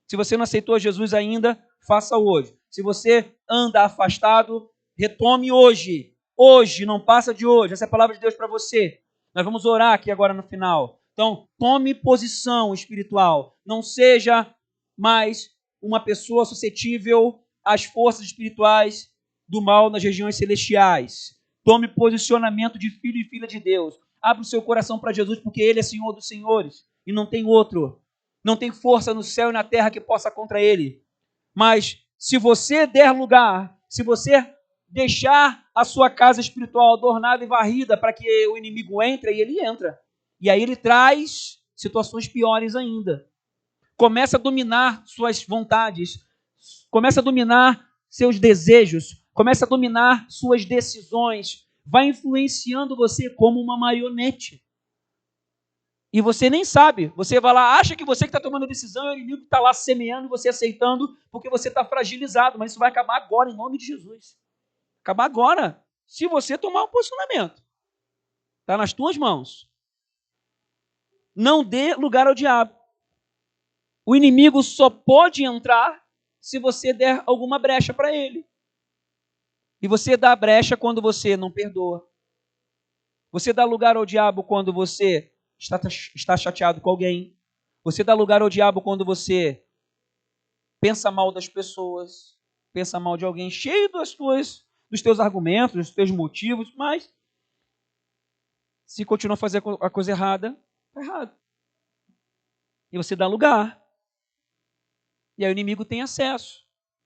Se você não aceitou Jesus ainda, faça hoje. Se você anda afastado, retome hoje. Hoje, não passa de hoje. Essa é a palavra de Deus para você. Nós vamos orar aqui agora no final. Então, tome posição espiritual. Não seja mais uma pessoa suscetível às forças espirituais do mal nas regiões celestiais. Tome posicionamento de filho e filha de Deus. Abra o seu coração para Jesus, porque Ele é Senhor dos senhores e não tem outro. Não tem força no céu e na terra que possa contra Ele. Mas se você der lugar, se você deixar a sua casa espiritual adornada e varrida para que o inimigo entre, e ele entra. E aí ele traz situações piores ainda. Começa a dominar suas vontades, começa a dominar seus desejos, começa a dominar suas decisões, vai influenciando você como uma marionete. E você nem sabe, você vai lá, acha que você que está tomando a decisão é o inimigo que está lá semeando e você aceitando porque você está fragilizado, mas isso vai acabar agora em nome de Jesus. Acabar agora, se você tomar um posicionamento. Está nas tuas mãos. Não dê lugar ao diabo. O inimigo só pode entrar se você der alguma brecha para ele. E você dá brecha quando você não perdoa. Você dá lugar ao diabo quando você está chateado com alguém. Você dá lugar ao diabo quando você pensa mal das pessoas, pensa mal de alguém, cheio dos teus argumentos, dos teus motivos, mas se continua a fazer a coisa errada, está errado. E você dá lugar. E aí o inimigo tem acesso.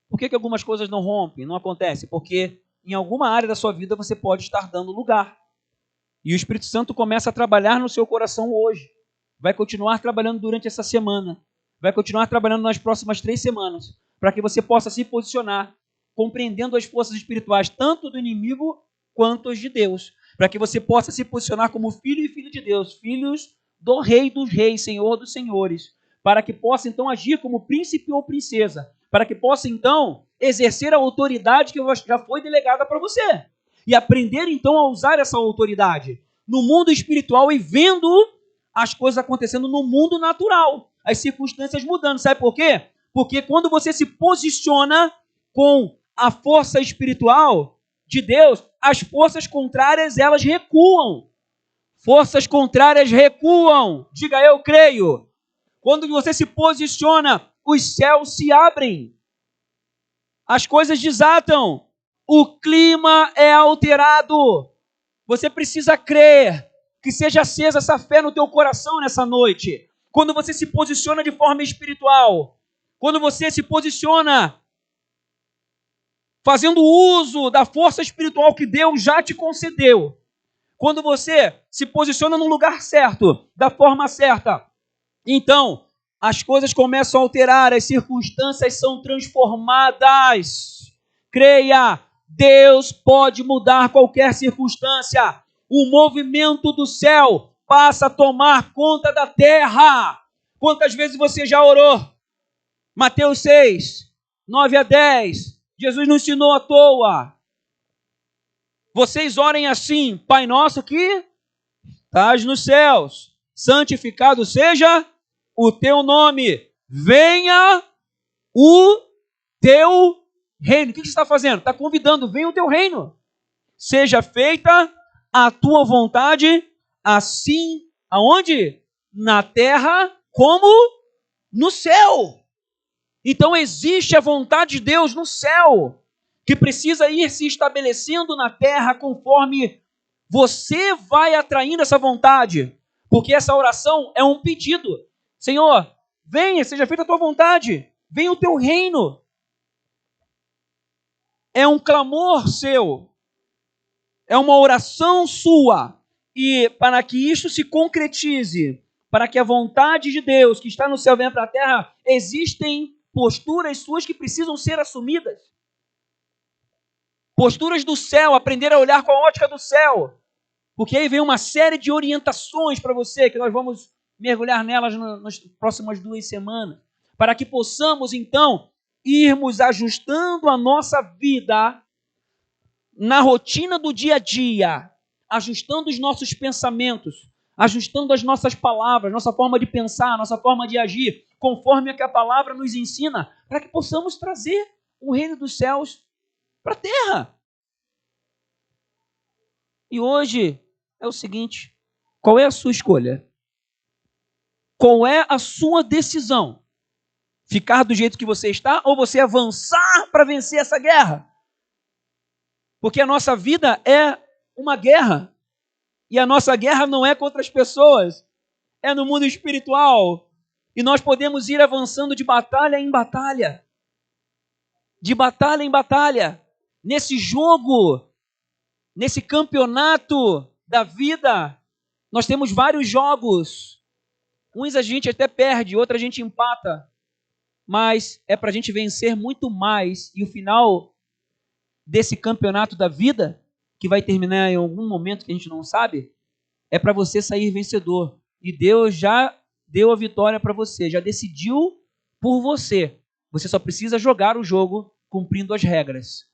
Por que algumas coisas não rompem, não acontecem? Porque em alguma área da sua vida você pode estar dando lugar. E o Espírito Santo começa a trabalhar no seu coração hoje. Vai continuar trabalhando durante essa semana. Vai continuar trabalhando nas próximas 3 semanas. Para que você possa se posicionar, compreendendo as forças espirituais, tanto do inimigo quanto as de Deus. Para que você possa se posicionar como filho e filha de Deus, filhos do Rei dos Reis, Senhor dos Senhores. Para que possa então agir como príncipe ou princesa. Para que possa então exercer a autoridade que já foi delegada para você. E aprender então a usar essa autoridade no mundo espiritual e vendo as coisas acontecendo no mundo natural. As circunstâncias mudando. Sabe por quê? Porque quando você se posiciona com a força espiritual de Deus, as forças contrárias, elas recuam. Forças contrárias recuam. Diga, eu creio. Quando você se posiciona, os céus se abrem. As coisas desatam. O clima é alterado. Você precisa crer. Que seja acesa essa fé no teu coração nessa noite. Quando você se posiciona de forma espiritual. Quando você se posiciona fazendo uso da força espiritual que Deus já te concedeu. Quando você se posiciona no lugar certo, da forma certa, então as coisas começam a alterar, as circunstâncias são transformadas. Creia, Deus pode mudar qualquer circunstância. O movimento do céu passa a tomar conta da terra. Quantas vezes você já orou? Mateus 6, 9 a 10. Jesus não ensinou à toa. Vocês orem assim: Pai nosso que estás nos céus, santificado seja o teu nome. Venha o teu reino. O que você está fazendo? Está convidando, venha o teu reino. Seja feita a tua vontade, assim, aonde? Na terra como no céu. Então existe a vontade de Deus no céu, que precisa ir se estabelecendo na terra conforme você vai atraindo essa vontade. Porque essa oração é um pedido. Senhor, venha, seja feita a tua vontade, venha o teu reino. É um clamor seu. É uma oração sua. E para que isto se concretize, para que a vontade de Deus que está no céu venha para a terra, existem posturas suas que precisam ser assumidas. Posturas do céu, aprender a olhar com a ótica do céu. Porque aí vem uma série de orientações para você, que nós vamos mergulhar nelas nas próximas 2 semanas. Para que possamos, então, irmos ajustando a nossa vida na rotina do dia a dia, ajustando os nossos pensamentos, ajustando as nossas palavras, nossa forma de pensar, nossa forma de agir, conforme a que a palavra nos ensina, para que possamos trazer o reino dos céus para a terra. E hoje é o seguinte: qual é a sua escolha? Qual é a sua decisão? Ficar do jeito que você está ou você avançar para vencer essa guerra? Porque a nossa vida é uma guerra. E a nossa guerra não é contra as pessoas, é no mundo espiritual. E nós podemos ir avançando de batalha em batalha. De batalha em batalha. Nesse jogo, nesse campeonato da vida, nós temos vários jogos. Uns a gente até perde, outros a gente empata. Mas é para a gente vencer muito mais. E o final desse campeonato da vida, que vai terminar em algum momento que a gente não sabe, é para você sair vencedor. E Deus já deu a vitória para você, já decidiu por você. Você só precisa jogar o jogo cumprindo as regras,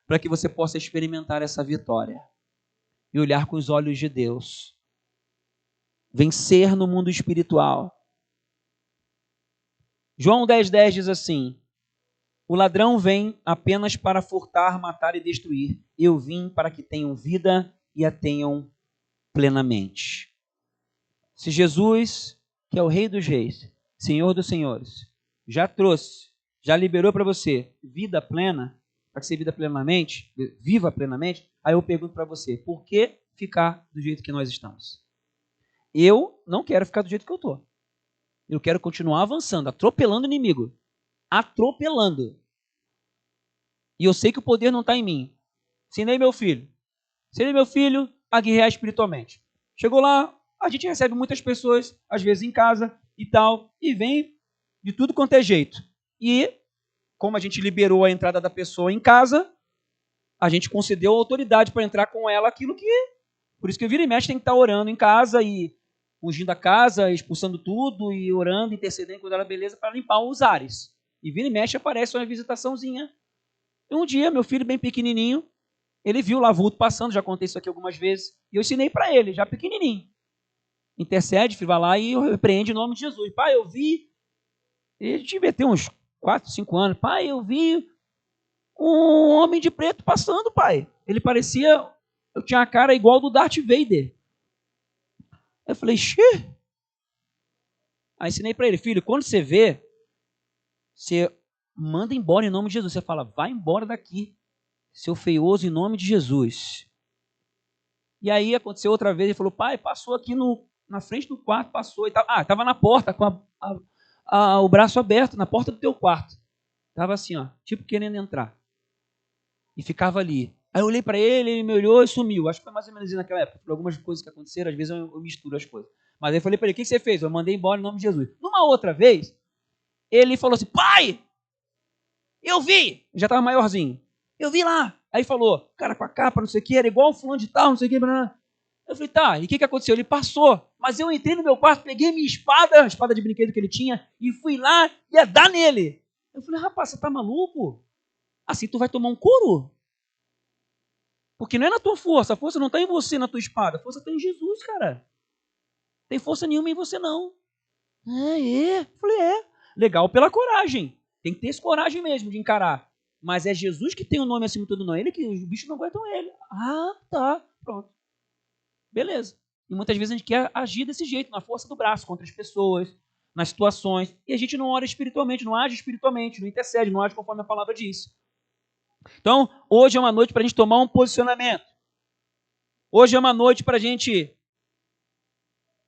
para que você possa experimentar essa vitória e olhar com os olhos de Deus. Vencer no mundo espiritual. João 10,10 diz assim: o ladrão vem apenas para furtar, matar e destruir. Eu vim para que tenham vida e a tenham plenamente. Se Jesus, que é o Rei dos Reis, Senhor dos Senhores, já trouxe, já liberou para você vida plena, para que você viva plenamente, aí eu pergunto para você: por que ficar do jeito que nós estamos? Eu não quero ficar do jeito que eu estou. Eu quero continuar avançando, atropelando o inimigo. Atropelando. E eu sei que o poder não está em mim. Se nem meu filho a guerrear espiritualmente. Chegou lá, a gente recebe muitas pessoas, às vezes em casa e tal, e vem de tudo quanto é jeito. E, como a gente liberou a entrada da pessoa em casa, a gente concedeu a autoridade para entrar com ela aquilo que... Por isso que o vira e mexe tem que estar orando em casa e ungindo a casa, expulsando tudo e orando, intercedendo com ela, beleza, para limpar os ares. E vira e mexe aparece uma visitaçãozinha. E um dia, meu filho bem pequenininho, ele viu lá vulto passando, já contei isso aqui algumas vezes, e eu ensinei para ele, já pequenininho. Intercede, filho, vai lá e repreende em nome de Jesus. Pai, eu vi, ele devia ter uns 4, 5 anos. Pai, eu vi um homem de preto passando, pai. Ele parecia, eu tinha a cara igual do Darth Vader. Eu falei, xiii. Aí ensinei para ele, filho, quando você vê, você manda embora em nome de Jesus. Você fala, vai embora daqui, seu feioso, em nome de Jesus. E aí aconteceu outra vez, ele falou, pai, passou aqui na frente do quarto, passou e tal. Ah, estava na porta, com o braço aberto, na porta do teu quarto. Estava assim, ó, tipo querendo entrar. E ficava ali. Aí eu olhei para ele, ele me olhou e sumiu. Acho que foi mais ou menos assim naquela época. Por algumas coisas que aconteceram, às vezes eu misturo as coisas. Mas aí eu falei para ele, o que você fez? Eu mandei embora em nome de Jesus. Numa outra vez, ele falou assim, pai, eu vi. Eu já estava maiorzinho. Eu vi lá. Aí falou, cara com a capa, não sei o que, era igual o fulano de tal, não sei o que. Eu falei, tá, e o que aconteceu? Ele passou. Mas eu entrei no meu quarto, peguei minha espada, a espada de brinquedo que ele tinha, e fui lá e ia dar nele. Eu falei, rapaz, você tá maluco? Assim tu vai tomar um couro? Porque não é na tua força, a força não está em você, na tua espada, a força está em Jesus, cara. Não tem força nenhuma em você, não. Eu falei, legal pela coragem. Tem que ter essa coragem mesmo de encarar. Mas é Jesus que tem o nome acima de tudo, não. Ele que os bichos não aguentam ele. Ah, tá, pronto. Beleza. E muitas vezes a gente quer agir desse jeito, na força do braço, contra as pessoas, nas situações. E a gente não ora espiritualmente, não age espiritualmente, não intercede, não age conforme a palavra diz. Então, hoje é uma noite para a gente tomar um posicionamento. Hoje é uma noite para a gente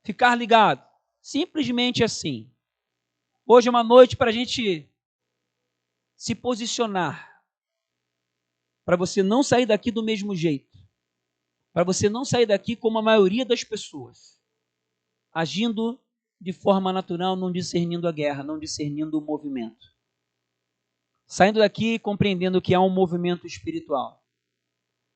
ficar ligado. Simplesmente assim. Hoje é uma noite para a gente se posicionar. Para você não sair daqui do mesmo jeito. Para você não sair daqui como a maioria das pessoas. Agindo de forma natural, não discernindo a guerra, não discernindo o movimento. Saindo daqui compreendendo que há um movimento espiritual.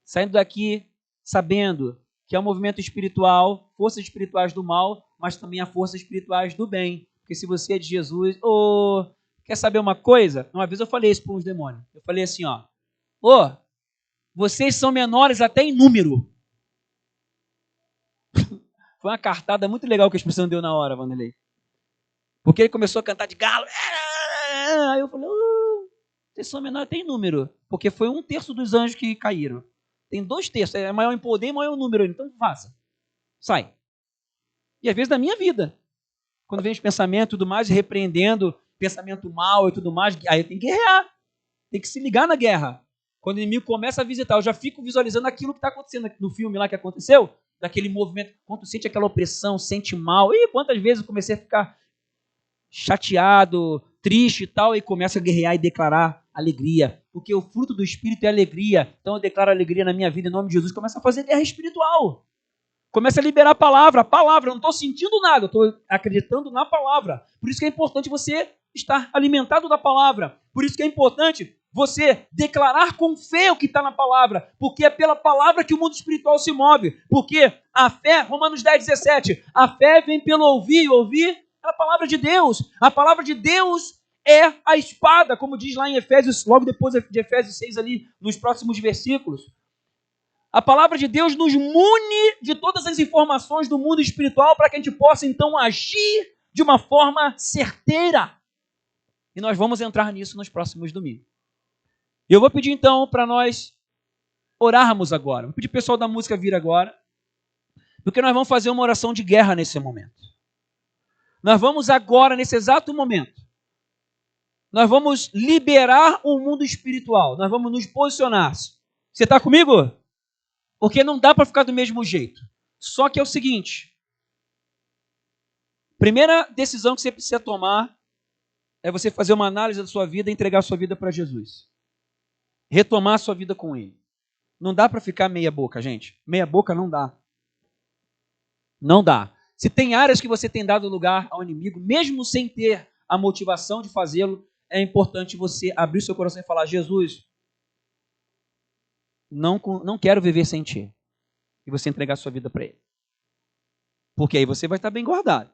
Saindo daqui sabendo que há um movimento espiritual, forças espirituais do mal, mas também há forças espirituais do bem. Porque se você é de Jesus, quer saber uma coisa? Uma vez eu falei isso para uns demônios. Eu falei assim, vocês são menores até em número. Foi uma cartada muito legal que a expressão deu na hora, Vanderlei. Porque ele começou a cantar de galo. Aí eu falei, vocês são menores até em número. Porque foi 1/3 dos anjos que caíram. Tem 2/3, é maior em poder e maior em número. Então faça. Sai. E às vezes na minha vida, quando vem os pensamentos e tudo mais, repreendendo pensamento mal e tudo mais, aí eu tenho que guerrear. Tem que se ligar na guerra. Quando o inimigo começa a visitar, eu já fico visualizando aquilo que está acontecendo no filme lá que aconteceu, daquele movimento, quando tu sente aquela opressão, sente mal. E quantas vezes eu comecei a ficar chateado, triste e tal, e começo a guerrear e declarar alegria. Porque o fruto do Espírito é alegria. Então eu declaro alegria na minha vida em nome de Jesus. Começa a fazer guerra espiritual. Começa a liberar a palavra. Eu não estou sentindo nada, eu estou acreditando na palavra. Por isso que é importante você estar alimentado da palavra. Por isso que é importante você declarar com fé o que está na palavra. Porque é pela palavra que o mundo espiritual se move. Porque a fé, Romanos 10:17, a fé vem pelo ouvir, e ouvir é a palavra de Deus. A palavra de Deus é a espada, como diz lá em Efésios, logo depois de Efésios 6 ali, nos próximos versículos. A palavra de Deus nos mune de todas as informações do mundo espiritual para que a gente possa, então, agir de uma forma certeira. E nós vamos entrar nisso nos próximos domingos. E eu vou pedir, então, para nós orarmos agora. Vou pedir o pessoal da música vir agora, porque nós vamos fazer uma oração de guerra nesse momento. Nós vamos agora, nesse exato momento, nós vamos liberar o mundo espiritual. Nós vamos nos posicionar. Você está comigo? Porque não dá para ficar do mesmo jeito. Só que é o seguinte. Primeira decisão que você precisa tomar é você fazer uma análise da sua vida e entregar a sua vida para Jesus. Retomar a sua vida com Ele. Não dá para ficar meia boca, gente. Meia boca não dá. Não dá. Se tem áreas que você tem dado lugar ao inimigo, mesmo sem ter a motivação de fazê-lo, é importante você abrir seu coração e falar: Jesus, não quero viver sem ti. E você entregar a sua vida para ele. Porque aí você vai estar bem guardado.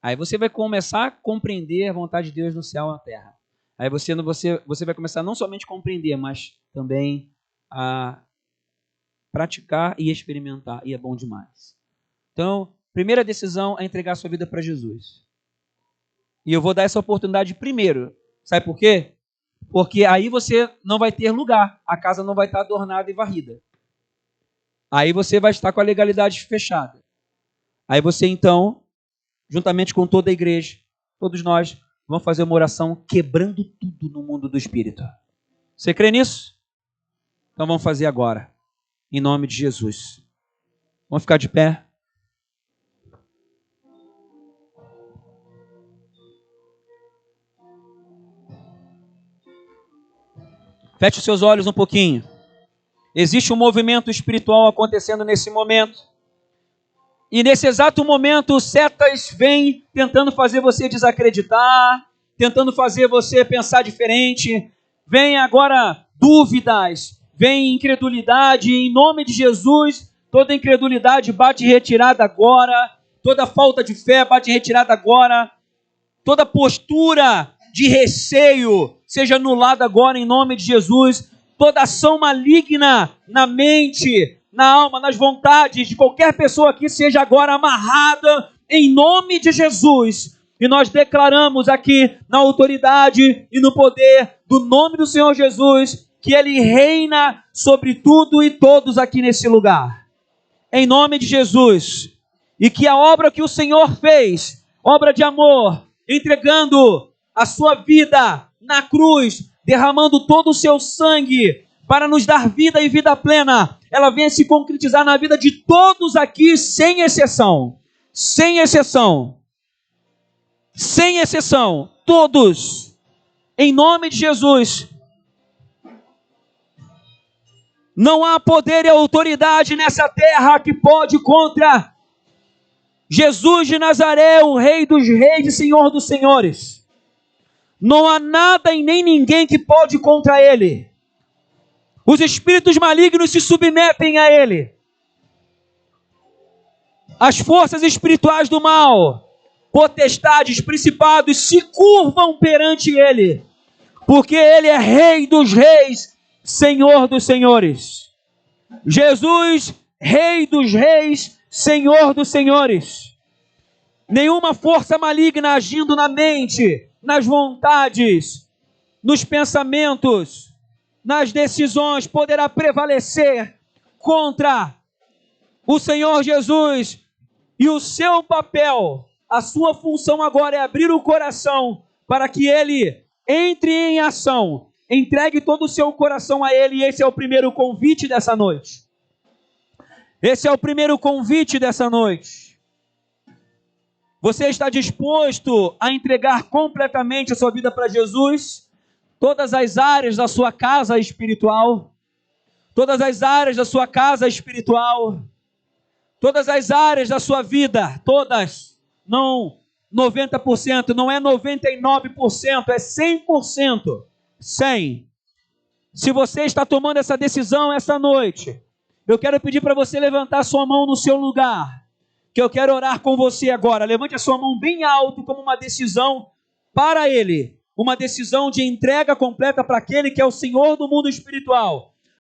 Aí você vai começar a compreender a vontade de Deus no céu e na terra. Aí você vai começar não somente a compreender, mas também a praticar e experimentar. E é bom demais. Então, primeira decisão é entregar a sua vida para Jesus. E eu vou dar essa oportunidade primeiro. Sabe por quê? Porque aí você não vai ter lugar. A casa não vai estar adornada e varrida. Aí você vai estar com a legalidade fechada. Aí você, então, juntamente com toda a igreja, todos nós, vamos fazer uma oração quebrando tudo no mundo do Espírito. Você crê nisso? Então vamos fazer agora. Em nome de Jesus. Vamos ficar de pé. Feche os seus olhos um pouquinho. Existe um movimento espiritual acontecendo nesse momento. E nesse exato momento, setas vêm tentando fazer você desacreditar, tentando fazer você pensar diferente. Vem agora dúvidas, vem incredulidade. Em nome de Jesus, toda incredulidade bate retirada agora. Toda falta de fé bate retirada agora. Toda postura de receio seja anulada agora em nome de Jesus. Toda ação maligna na mente, na alma, nas vontades de qualquer pessoa aqui seja agora amarrada em nome de Jesus. E nós declaramos aqui na autoridade e no poder do nome do Senhor Jesus que Ele reina sobre tudo e todos aqui nesse lugar. Em nome de Jesus. E que a obra que o Senhor fez, obra de amor, entregando a sua vida na cruz, derramando todo o seu sangue para nos dar vida e vida plena, ela venha se concretizar na vida de todos aqui, sem exceção. Sem exceção. Sem exceção. Todos. Em nome de Jesus. Não há poder e autoridade nessa terra que pode contra Jesus de Nazaré, o Rei dos Reis e Senhor dos Senhores. Não há nada e nem ninguém que pode contra Ele. Os espíritos malignos se submetem a Ele. As forças espirituais do mal, potestades, principados, se curvam perante Ele. Porque Ele é Rei dos Reis, Senhor dos Senhores. Jesus, Rei dos Reis, Senhor dos Senhores. Nenhuma força maligna agindo na mente, nas vontades, nos pensamentos, nas decisões, poderá prevalecer contra o Senhor Jesus. E o seu papel, a sua função agora é abrir o coração para que Ele entre em ação, entregue todo o seu coração a Ele. E esse é o primeiro convite dessa noite. Esse é o primeiro convite dessa noite. Você está disposto a entregar completamente a sua vida para Jesus? Todas as áreas da sua casa espiritual, todas as áreas da sua casa espiritual, todas as áreas da sua vida, todas, não 90%, não é 99%, é 100%, 100%. Se você está tomando essa decisão essa noite, eu quero pedir para você levantar sua mão no seu lugar, que eu quero orar com você agora. Levante a sua mão bem alto como uma decisão para Ele. Uma decisão de entrega completa para aquele que é o Senhor do mundo espiritual.